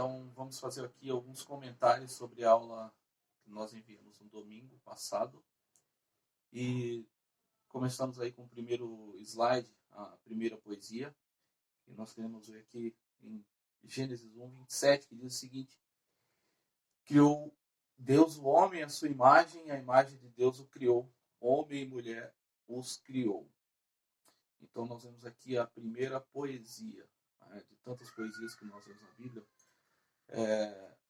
Então, vamos fazer aqui alguns comentários sobre a aula que nós enviamos no domingo passado. E começamos aí com o primeiro slide, a primeira poesia. E nós queremos ver aqui em Gênesis 1, 27, que diz o seguinte: criou Deus o homem à sua imagem, a imagem de Deus o criou, homem e mulher os criou. Então, nós vemos aqui a primeira poesia, de tantas poesias que nós vemos na Bíblia,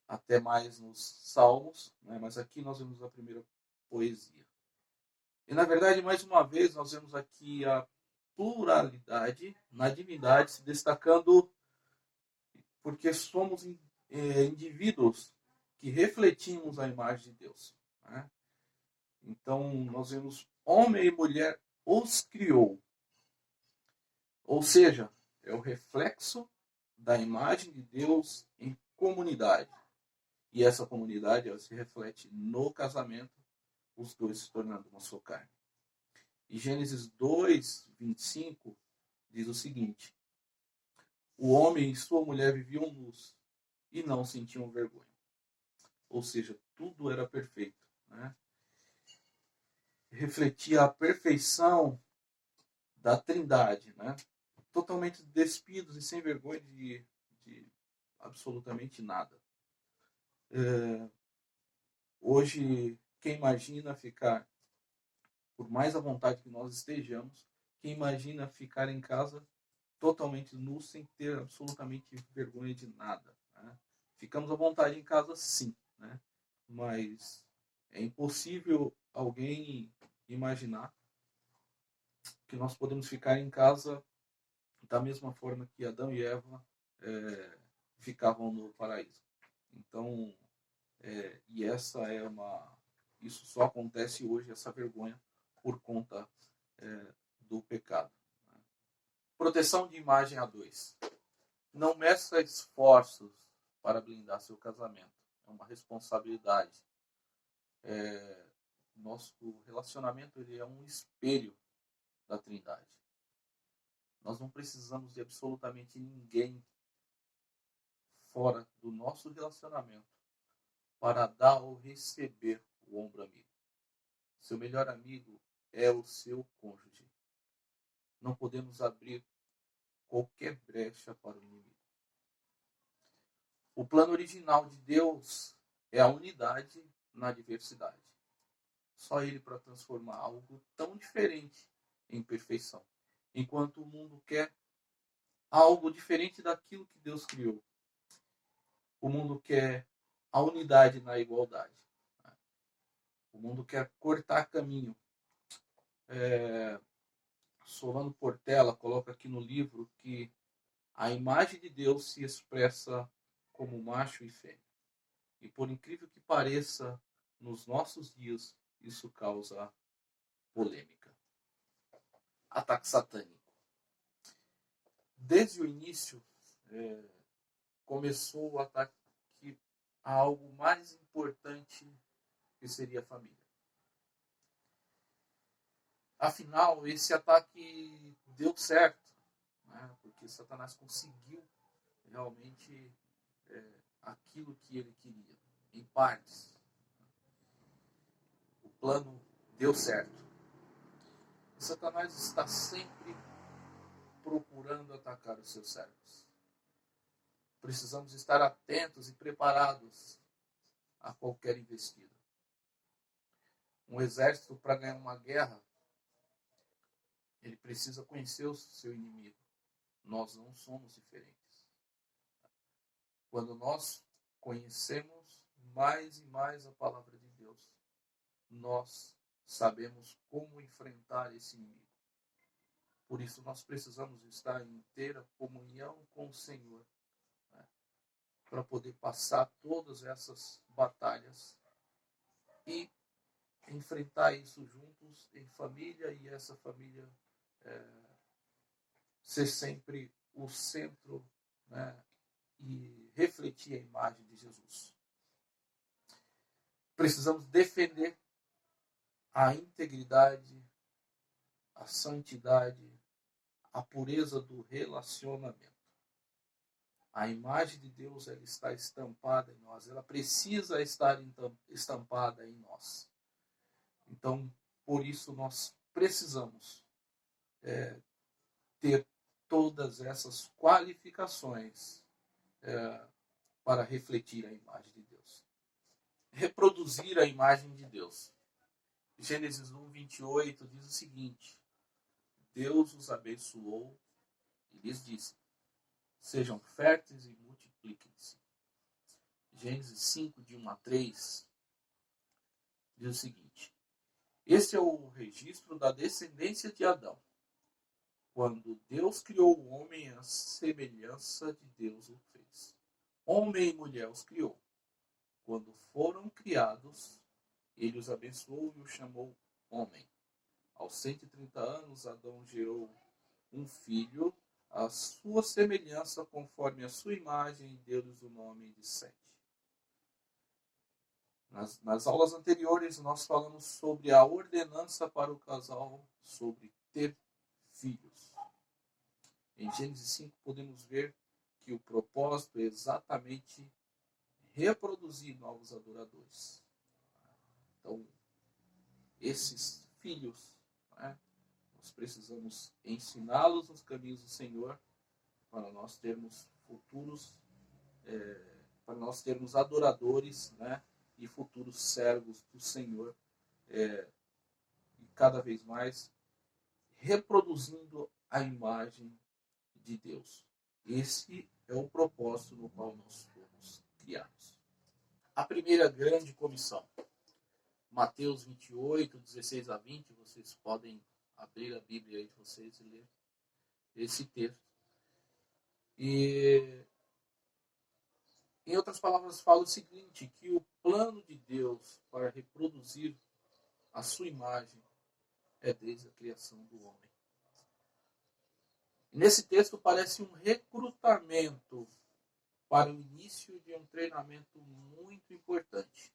até mais nos Salmos, mas aqui nós vemos a primeira poesia. E, na verdade, mais uma vez, nós vemos aqui a pluralidade na divindade se destacando porque somos indivíduos que refletimos a imagem de Deus. Então, nós vemos homem e mulher os criou. Ou seja, é o reflexo da imagem de Deus em comunidade. E essa comunidade ela se reflete no casamento, os dois se tornando uma só carne. E Gênesis 2, 25 diz o seguinte: o homem e sua mulher viviam nus e não sentiam vergonha. Ou seja, tudo era perfeito. Refletia a perfeição da Trindade, totalmente despidos e sem vergonha de absolutamente nada. Hoje, quem imagina ficar, por mais à vontade que nós estejamos, quem imagina ficar em casa totalmente nu, sem ter absolutamente vergonha de nada. Ficamos à vontade em casa, sim, mas é impossível alguém imaginar que nós podemos ficar em casa da mesma forma que Adão e Eva ficavam no paraíso. Então, e isso só acontece hoje, essa vergonha, por conta do pecado. Proteção de imagem a dois. Não meça esforços para blindar seu casamento. É uma responsabilidade. Nosso relacionamento ele é um espelho da Trindade. Nós não precisamos de absolutamente ninguém fora do nosso relacionamento para dar ou receber o ombro amigo. Seu melhor amigo é o seu cônjuge. Não podemos abrir qualquer brecha para o inimigo. O plano original de Deus é a unidade na diversidade. Só Ele para transformar algo tão diferente em perfeição. Enquanto o mundo quer algo diferente daquilo que Deus criou. O mundo quer a unidade na igualdade. O mundo quer cortar caminho. Solano Portela coloca aqui no livro que a imagem de Deus se expressa como macho e fêmea. E por incrível que pareça, nos nossos dias, isso causa polêmica. Ataque satânico. Desde o início, começou o ataque a algo mais importante que seria a família. Afinal, esse ataque deu certo, porque Satanás conseguiu realmente aquilo que ele queria, em partes. O plano deu certo. Satanás está sempre procurando atacar os seus servos. Precisamos estar atentos e preparados a qualquer investida. Um exército, para ganhar uma guerra, ele precisa conhecer o seu inimigo. Nós não somos diferentes. Quando nós conhecemos mais e mais a palavra de Deus, nós sabemos como enfrentar esse inimigo. Por isso nós precisamos estar em inteira comunhão com o Senhor, para poder passar todas essas batalhas e enfrentar isso juntos em família, e essa família ser sempre o centro, e refletir a imagem de Jesus. Precisamos defender a integridade, a santidade, a pureza do relacionamento. A imagem de Deus, ela está estampada em nós. Ela precisa estar estampada em nós. Então, por isso, nós precisamos ter todas essas qualificações para refletir a imagem de Deus. Reproduzir a imagem de Deus. Gênesis 1, 28 diz o seguinte: Deus os abençoou e lhes disse: sejam férteis e multipliquem-se. Gênesis 5, de 1 a 3, diz o seguinte: este é o registro da descendência de Adão. Quando Deus criou o homem, a semelhança de Deus o fez. Homem e mulher os criou. Quando foram criados, ele os abençoou e os chamou homem. Aos 130 anos, Adão gerou um filho, à sua semelhança, conforme a sua imagem, e deu-lhes o nome de Sete. Nas aulas anteriores, nós falamos sobre a ordenança para o casal sobre ter filhos. Em Gênesis 5, podemos ver que o propósito é exatamente reproduzir novos adoradores. Então, esses filhos, nós precisamos ensiná-los nos caminhos do Senhor para nós termos futuros, para nós termos adoradores, e futuros servos do Senhor, e cada vez mais reproduzindo a imagem de Deus. Esse é o propósito no qual nós fomos criados. A primeira grande comissão, Mateus 28, 16 a 20, vocês podem abrir a Bíblia aí de vocês e ler esse texto. E, em outras palavras, fala o seguinte, que o plano de Deus para reproduzir a sua imagem é desde a criação do homem. E nesse texto parece um recrutamento para o início de um treinamento muito importante.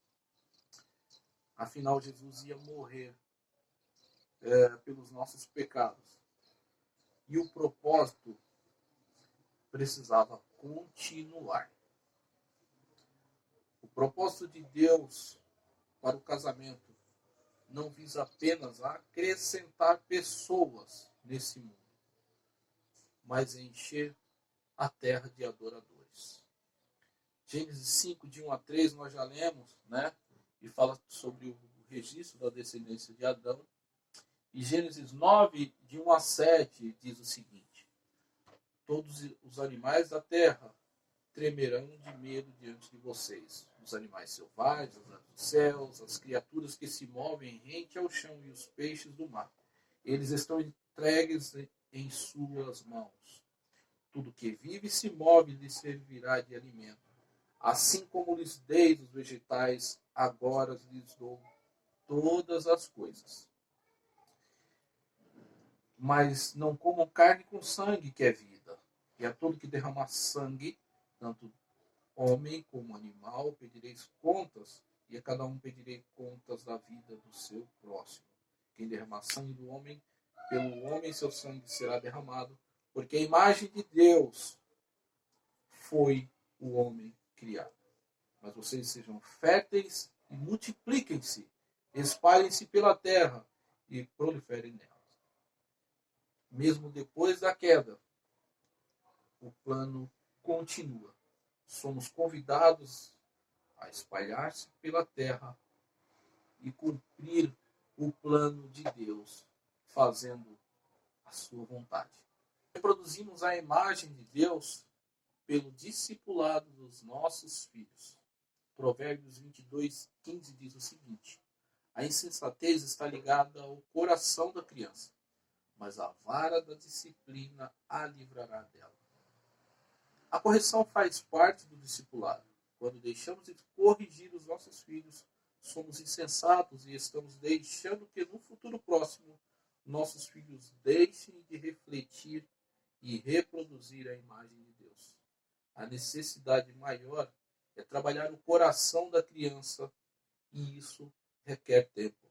Afinal, Jesus ia morrer pelos nossos pecados. E o propósito precisava continuar. O propósito de Deus para o casamento não visa apenas acrescentar pessoas nesse mundo, mas encher a terra de adoradores. Gênesis 5, de 1 a 3, nós já lemos, e fala sobre o registro da descendência de Adão. E Gênesis 9, de 1 a 7, diz o seguinte: todos os animais da terra tremerão de medo diante de vocês. Os animais selvagens, as aves dos céus, as criaturas que se movem rente ao chão e os peixes do mar. Eles estão entregues em suas mãos. Tudo que vive e se move lhes servirá de alimento. Assim como lhes dei os vegetais, agora lhes dou todas as coisas. Mas não comam carne com sangue, que é vida. E a todo que derramar sangue, tanto homem como animal, pedireis contas, e a cada um pedirei contas da vida do seu próximo. Quem derramar sangue do homem, pelo homem seu sangue será derramado, porque a imagem de Deus foi o homem criado. Mas vocês sejam férteis e multipliquem-se, espalhem-se pela terra e proliferem nela. Mesmo depois da queda, o plano continua. Somos convidados a espalhar-se pela terra e cumprir o plano de Deus, fazendo a sua vontade. Reproduzimos a imagem de Deus pelo discipulado dos nossos filhos. Provérbios 22, 15 diz o seguinte: a insensatez está ligada ao coração da criança, mas a vara da disciplina a livrará dela. A correção faz parte do discipulado. Quando deixamos de corrigir os nossos filhos, somos insensatos e estamos deixando que no futuro próximo nossos filhos deixem de refletir e reproduzir a imagem de Deus. A necessidade maior é trabalhar o coração da criança e isso requer tempo.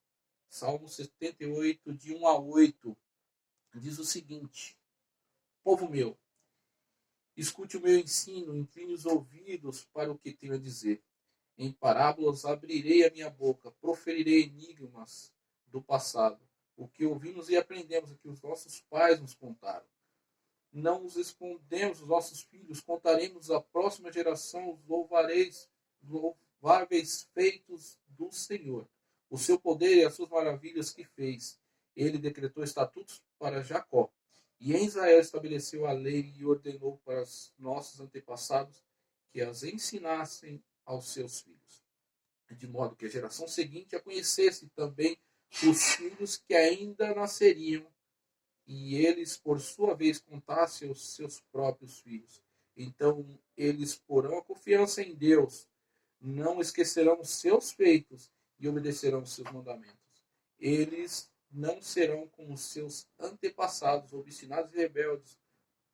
Salmo 78, de 1 a 8, diz o seguinte: povo meu, Escute o meu ensino, incline os ouvidos para o que tenho a dizer. Em parábolas abrirei a minha boca, proferirei enigmas do passado, o que ouvimos e aprendemos, o que os nossos pais nos contaram. Não os escondemos os nossos filhos, contaremos à próxima geração os louváveis feitos do Senhor, o seu poder e as suas maravilhas que fez. Ele decretou estatutos para Jacó, e em Israel estabeleceu a lei e ordenou para os nossos antepassados que as ensinassem aos seus filhos, de modo que a geração seguinte a conhecesse também os filhos que ainda nasceriam, e eles, por sua vez, contassem aos seus próprios filhos. Então eles porão a confiança em Deus, não esquecerão os seus feitos e obedecerão os seus mandamentos. Eles não serão como os seus antepassados, obstinados e rebeldes,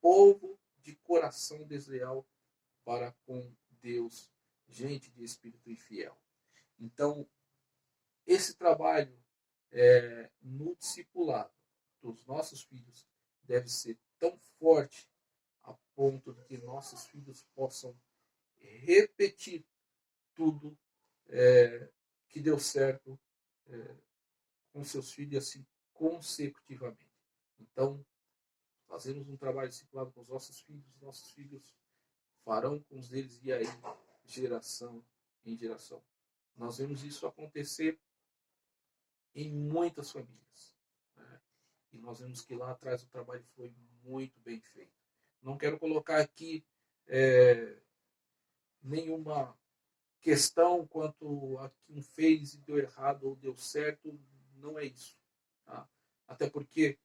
povo de coração desleal para com Deus, gente de espírito infiel. Então, esse trabalho no discipulado dos nossos filhos deve ser tão forte a ponto de que nossos filhos possam repetir tudo que deu certo com seus filhos assim consecutivamente. Então, fazemos um trabalho discipulado com os nossos filhos farão com os deles e aí geração em geração. Nós vemos isso acontecer em muitas famílias. Né? E nós vemos que lá atrás o trabalho foi muito bem feito. Não quero colocar aqui nenhuma questão quanto a quem fez e deu errado ou deu certo, não é isso. Tá? Até porque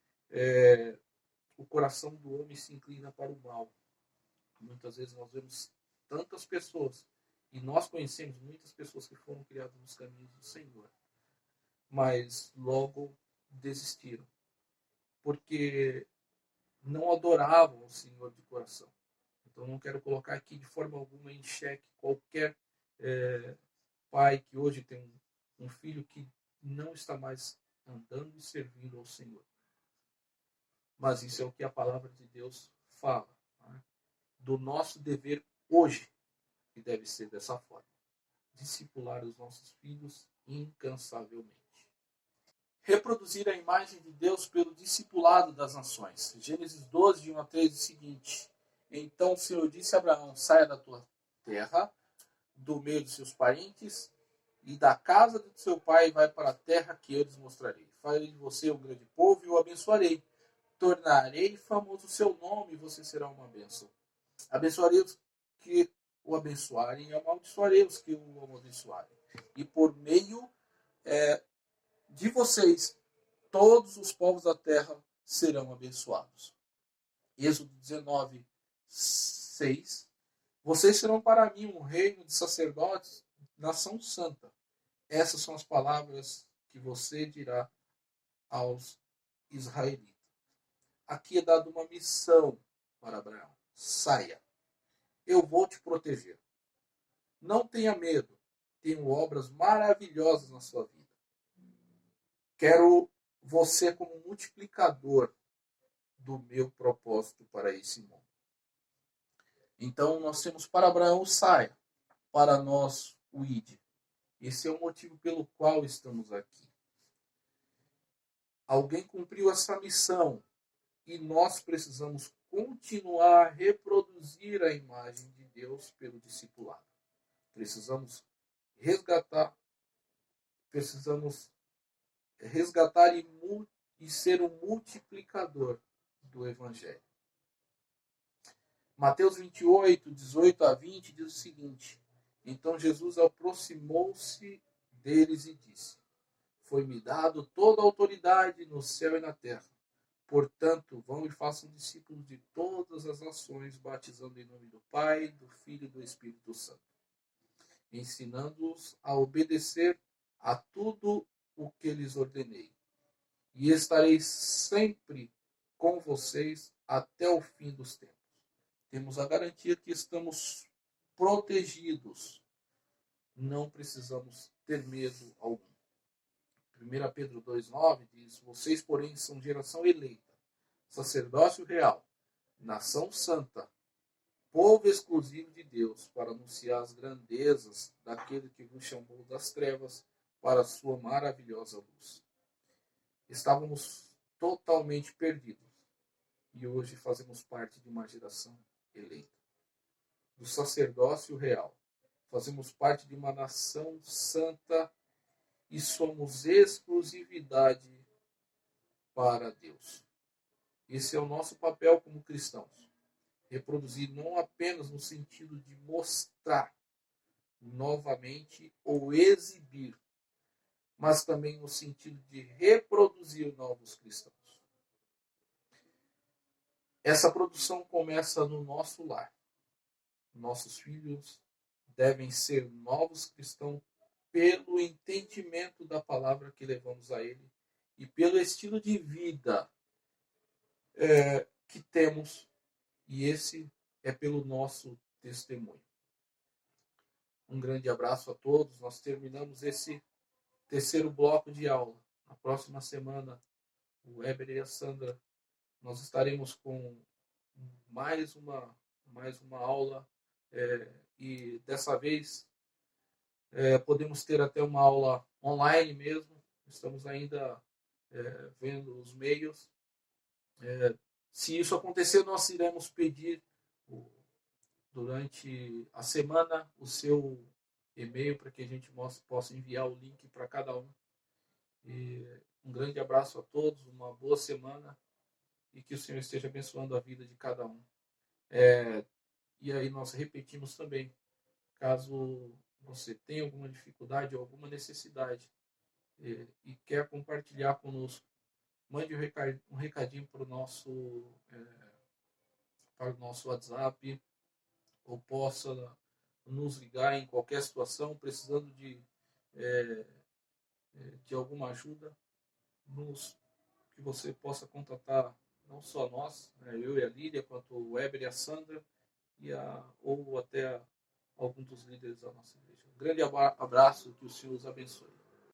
o coração do homem se inclina para o mal. Muitas vezes nós vemos tantas pessoas, e nós conhecemos muitas pessoas que foram criadas nos caminhos do Senhor, mas logo desistiram, porque não adoravam o Senhor de coração. Então não quero colocar aqui de forma alguma em xeque qualquer pai que hoje tem um filho que não está mais andando e servindo ao Senhor. Mas isso é o que a palavra de Deus fala. Né? Do nosso dever hoje, que deve ser dessa forma. Discipular os nossos filhos incansavelmente. Reproduzir a imagem de Deus pelo discipulado das nações. Gênesis 12, de 1 a 3, diz o seguinte: Então o Senhor disse a Abraão: saia da tua terra, do meio dos seus parentes e da casa do seu pai, e vai para a terra que eu lhes mostrarei. Farei de você um grande povo e o abençoarei. Tornarei famoso o seu nome e você será uma bênção. Abençoarei os que o abençoarem e amaldiçoarei os que o amaldiçoarem. E por meio de vocês, todos os povos da terra serão abençoados. Êxodo 19, 6. Vocês serão para mim um reino de sacerdotes, nação santa. Essas são as palavras que você dirá aos israelitas. Aqui é dada uma missão para Abraão. Saia. Eu vou te proteger. Não tenha medo. Tenho obras maravilhosas na sua vida. Quero você como multiplicador do meu propósito para esse mundo. Então nós temos para Abraão o saia, para nós o ide. Esse é o motivo pelo qual estamos aqui. Alguém cumpriu essa missão e nós precisamos continuar a reproduzir a imagem de Deus pelo discipulado. Precisamos resgatar e ser um multiplicador do Evangelho. Mateus 28, 18 a 20 diz o seguinte: Então Jesus aproximou-se deles e disse: Foi-me dado toda a autoridade no céu e na terra. Portanto, vão e façam discípulos de todas as nações, batizando em nome do Pai, do Filho e do Espírito Santo, ensinando-os a obedecer a tudo o que lhes ordenei. E estarei sempre com vocês até o fim dos tempos. Temos a garantia que estamos protegidos. Não precisamos ter medo algum. 1 Pedro 2,9 diz: Vocês, porém, são geração eleita, sacerdócio real, nação santa, povo exclusivo de Deus, para anunciar as grandezas daquele que vos chamou das trevas para a sua maravilhosa luz. Estávamos totalmente perdidos e hoje fazemos parte de uma geração eleita, do sacerdócio real. Fazemos parte de uma nação santa e somos exclusividade para Deus. Esse é o nosso papel como cristãos. Reproduzir não apenas no sentido de mostrar novamente ou exibir, mas também no sentido de reproduzir novos cristãos. Essa produção começa no nosso lar. Nossos filhos devem ser novos cristãos pelo entendimento da palavra que levamos a ele e pelo estilo de vida que temos, e esse é pelo nosso testemunho. Um grande abraço a todos. Nós terminamos esse terceiro bloco de aula. Na próxima semana, o Weber e a Sandra, nós estaremos com mais uma aula, e dessa vez podemos ter até uma aula online mesmo. Estamos ainda vendo os meios. Se isso acontecer, nós iremos pedir durante a semana o seu e-mail para que a gente possa enviar o link para cada um. E um grande abraço a todos, uma boa semana e que o Senhor esteja abençoando a vida de cada um. E aí nós repetimos também, caso você tenha alguma dificuldade ou alguma necessidade e quer compartilhar conosco, mande um recadinho para o nosso WhatsApp, ou possa nos ligar em qualquer situação, precisando de alguma ajuda, que você possa contatar não só nós, eu e a Lília, quanto o Weber e a Sandra, ou até algum dos líderes da nossa igreja. Um grande abraço, que o Senhor os abençoe.